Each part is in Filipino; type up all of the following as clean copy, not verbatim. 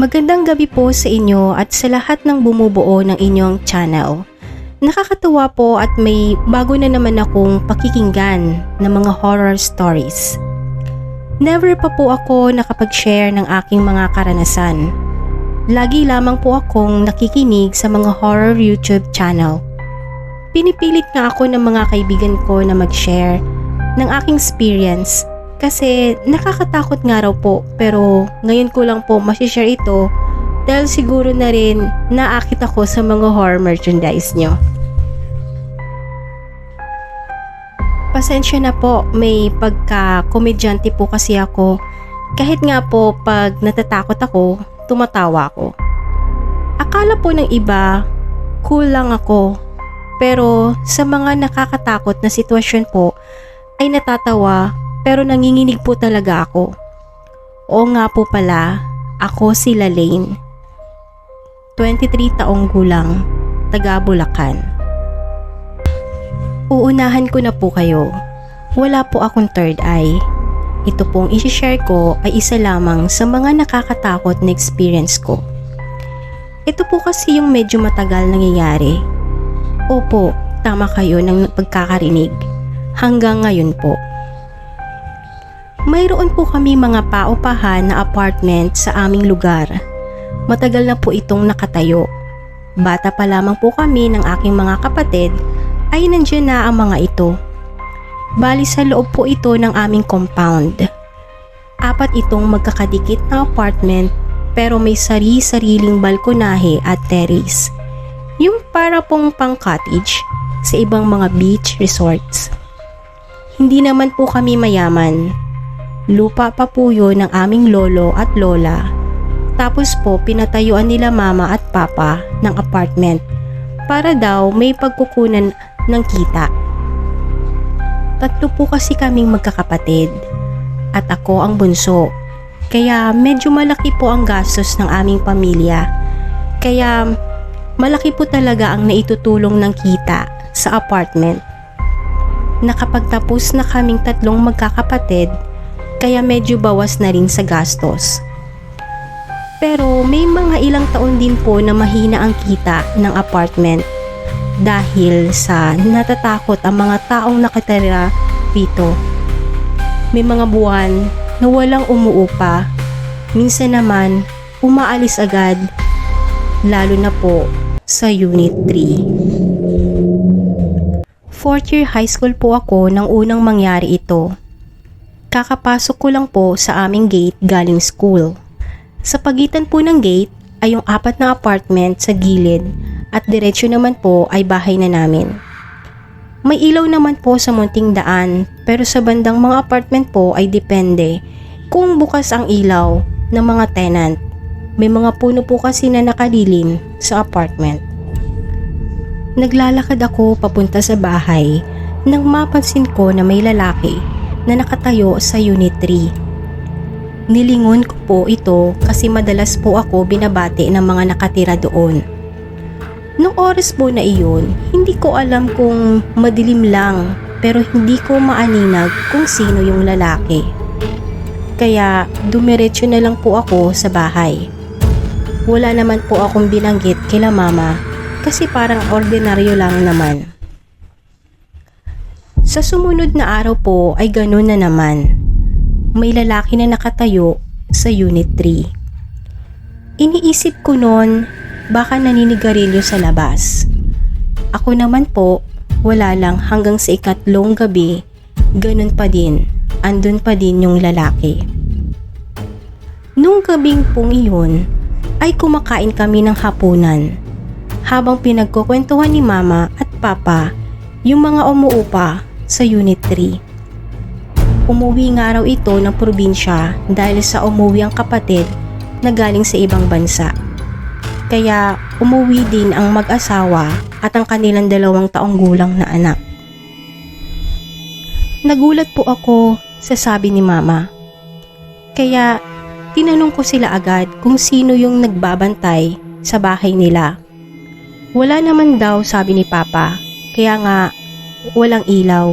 Magandang gabi po sa inyo at sa lahat ng bumubuo ng inyong channel. Nakakatuwa po at may bago na naman akong pakikinggan ng mga horror stories. Never pa po ako nakapag-share ng aking mga karanasan. Lagi lamang po akong nakikinig sa mga horror YouTube channel. Pinipilit nga ako ng mga kaibigan ko na mag-share ng aking experience. Kasi nakakatakot nga raw po, pero ngayon ko lang po masishare ito dahil siguro na rin naakit ako sa mga horror merchandise nyo. Pasensya na po, may pagka-komedyante po kasi ako. Kahit nga po pag natatakot ako, tumatawa ako. Akala po ng iba, cool lang ako. Pero sa mga nakakatakot na sitwasyon po, ay natatawa. Pero nanginginig po talaga ako. Oo nga po pala, ako si Lalaine. 23 taong gulang, taga Bulacan. Uunahan ko na po kayo. Wala po akong third eye. Ito pong isi-share ko ay isa lamang sa mga nakakatakot na experience ko. Ito po kasi yung medyo matagal nangyayari. Opo, tama kayo ng pagkakarinig. Hanggang ngayon po. Mayroon po kami mga paupahan na apartment sa aming lugar. Matagal na po itong nakatayo. Bata pa lamang po kami ng aking mga kapatid ay nandiyan na ang mga ito. Bali sa loob po ito ng aming compound. 4 itong magkakadikit na apartment pero may sari-sariling balkonahe at terrace. Yung para pong pang cottage sa ibang mga beach resorts. Hindi naman po kami mayaman. Lupa pa po yun ng aming lolo at lola. Tapos po pinatayuan nila mama at papa ng apartment para daw may pagkukunan ng kita. 3 po kasi kaming magkakapatid at ako ang bunso. Kaya medyo malaki po ang gastos ng aming pamilya. Kaya malaki po talaga ang naitutulong ng kita sa apartment. Nakapagtapos na kaming 3 magkakapatid, kaya medyo bawas na rin sa gastos. Pero may mga ilang taon din po na mahina ang kita ng apartment dahil sa natatakot ang mga taong nakatira rito. May mga buwan na walang umuupa, minsan naman umaalis agad, lalo na po sa Unit 3. 4th year high school po ako nang unang mangyari ito. Kakapasok ko lang po sa aming gate galing school. Sa pagitan po ng gate ay yung 4 na apartment sa gilid at diretsyo naman po ay bahay na namin. May ilaw naman po sa munting daan pero sa bandang mga apartment po ay depende kung bukas ang ilaw ng mga tenant. May mga puno po kasi na nakalilim sa apartment. Naglalakad ako papunta sa bahay nang mapansin ko na may lalaki na nakatayo sa Unit 3. Nilingon ko po ito kasi madalas po ako binabati ng mga nakatira doon. Noong oras po na iyon, hindi ko alam kung madilim lang pero hindi ko maaninag kung sino yung lalaki. Kaya dumiretso na lang po ako sa bahay. Wala naman po akong binanggit kila mama kasi parang ordinaryo lang naman. Sa sumunod na araw po ay ganun na naman. May lalaki na nakatayo sa Unit 3. Iniisip ko noon baka naninigarilyo sa labas. Ako naman po wala lang hanggang sa 3 gabi, ganun pa din, andun pa din yung lalaki. Nung gabing pong iyon ay kumakain kami ng hapunan. Habang pinagkukwentuhan ni mama at papa yung mga umuupa sa Unit 3. Umuwi nga raw ito ng probinsya dahil sa umuwi ang kapatid na galing sa ibang bansa. Kaya umuwi din ang mag-asawa at ang kanilang 2 taong gulang na anak. Nagulat po ako sa sabi ni mama. Kaya tinanong ko sila agad kung sino yung nagbabantay sa bahay nila. Wala naman daw sabi ni papa, kaya nga walang ilaw.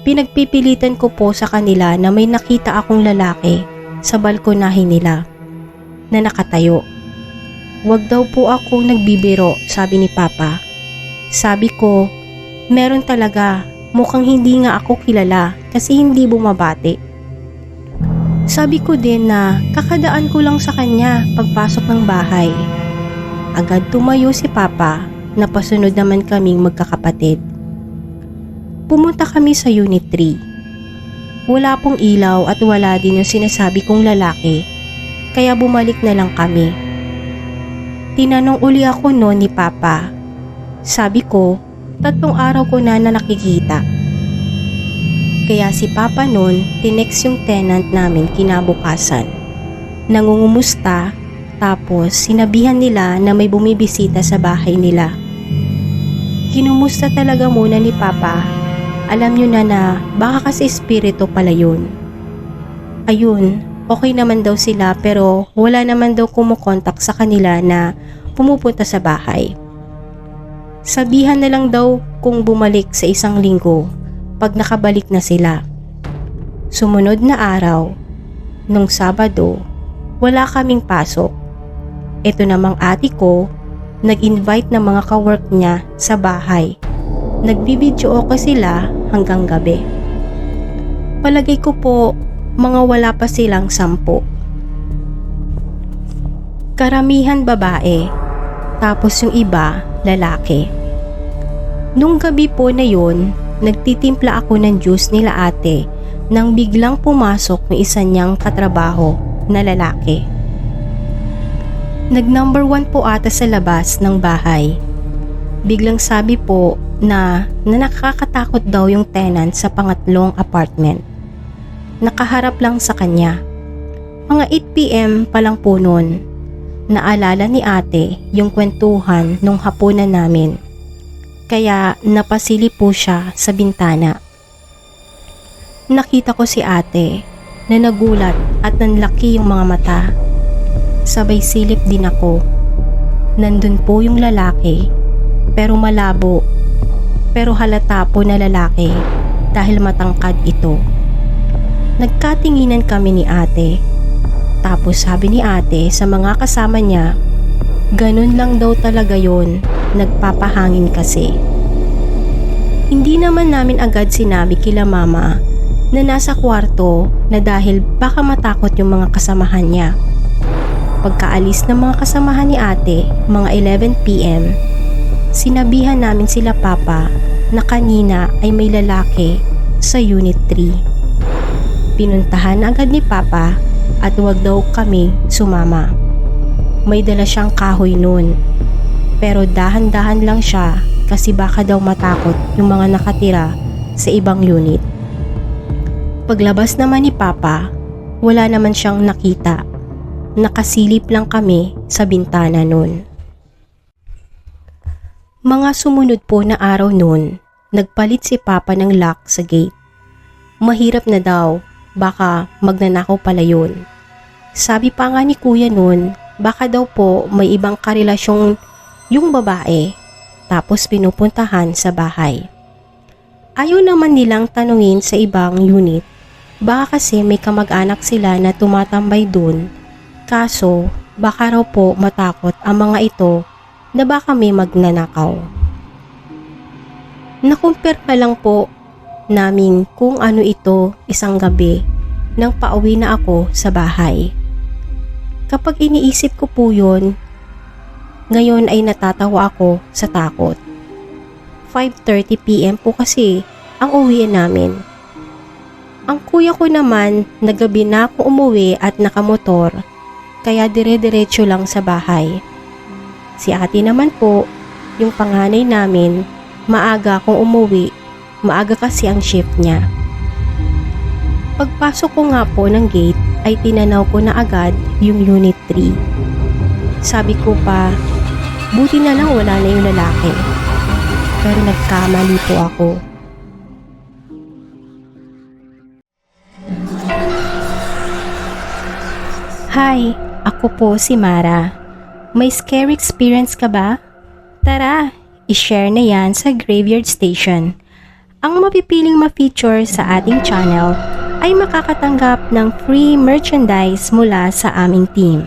Pinagpipilitan ko po sa kanila na may nakita akong lalaki sa balkonahe nila. na nakatayo. Wag daw po ako nagbibiro, sabi ni Papa. Sabi ko, meron talaga, mukhang hindi nga ako kilala kasi hindi bumabati. Sabi ko din na kakadaan ko lang sa kanya pagpasok ng bahay. Agad tumayo si Papa, napasunod naman kaming magkakapatid. Pumunta kami sa Unit 3. Wala pong ilaw at wala din yung sinasabi kong lalaki, kaya bumalik na lang kami. Tinanong uli ako noon ni Papa. Sabi ko, 3 araw ko na nakikita. Kaya si Papa noon, tinext yung tenant namin kinabukasan. Nangungumusta, tapos sinabihan nila na may bumibisita sa bahay nila. Kinumusta talaga muna ni Papa. Alam nyo na baka kasi espiritu pala yun. Ayun, okay naman daw sila pero wala naman daw kumukontak sa kanila na pumupunta sa bahay. Sabihan na lang daw kung bumalik sa 1 linggo pag nakabalik na sila. Sumunod na araw, nung Sabado, wala kaming pasok. Ito namang ate ko, nag-invite ng mga kawork niya sa bahay. Nagbibidyo okay sila hanggang gabi. Palagay ko po, mga wala pa silang 10. Karamihan babae, tapos yung iba lalaki. Nung gabi po na yun, nagtitimpla ako ng juice nila ate nang biglang pumasok ng isa niyang katrabaho na lalaki. Nag-number 1 po ata sa labas ng bahay. Biglang sabi po na nakakatakot daw yung tenant sa pangatlong apartment. Nakaharap lang sa kanya. Mga 8 PM pa lang po noon. Naalala ni ate yung kwentuhan nung hapunan namin. Kaya napasilip po siya sa bintana. Nakita ko si ate na nagulat at nanlaki yung mga mata. Sabay silip din ako. Nandun po yung lalaki pero malabo. Pero halata po na lalaki dahil matangkad ito. Nagkatinginan kami ni ate. Tapos sabi ni ate sa mga kasama niya, ganun lang daw talaga yon, nagpapahangin kasi. Hindi naman namin agad sinabi kila mama na nasa kwarto na dahil baka matakot yung mga kasamahan niya. Pagkaalis ng mga kasamahan ni ate, mga 11 PM, sinabihan namin sila Papa na kanina ay may lalaki sa Unit 3. Pinuntahan agad ni Papa at wag daw kami sumama. May dala siyang kahoy noon, pero dahan-dahan lang siya kasi baka daw matakot yung mga nakatira sa ibang unit. Paglabas naman ni Papa, wala naman siyang nakita. Nakasilip lang kami sa bintana noon. Mga sumunod po na araw noon, nagpalit si Papa ng lock sa gate. Mahirap na daw, baka magnanakaw pala yun. Sabi pa nga ni kuya noon, baka daw po may ibang karelasyong yung babae, tapos pinupuntahan sa bahay. Ayaw naman nilang tanungin sa ibang unit, baka kasi may kamag-anak sila na tumatambay dun, kaso baka raw po matakot ang mga ito na baka may magnanakaw. Nakumpirma lang po namin kung ano ito isang gabi nang pauwi na ako sa bahay. Kapag iniisip ko po yun, ngayon ay natatawa ako sa takot. 5:30 PM po kasi ang uwian namin. Ang kuya ko naman, nagabi na ako umuwi at nakamotor, kaya dire-diretso lang sa bahay. Si ate naman po, yung panganay namin, maaga akong umuwi, maaga kasi ang shift niya. Pagpasok ko nga po ng gate ay tinanaw ko na agad yung Unit 3. Sabi ko pa, buti na lang wala na yung lalaki. Pero nagkamali po ako. Hi, ako po si Mara. May scary experience ka ba? Tara, i-share na yan sa Graveyard Station. Ang mapipiling ma-feature sa ating channel ay makakatanggap ng free merchandise mula sa aming team.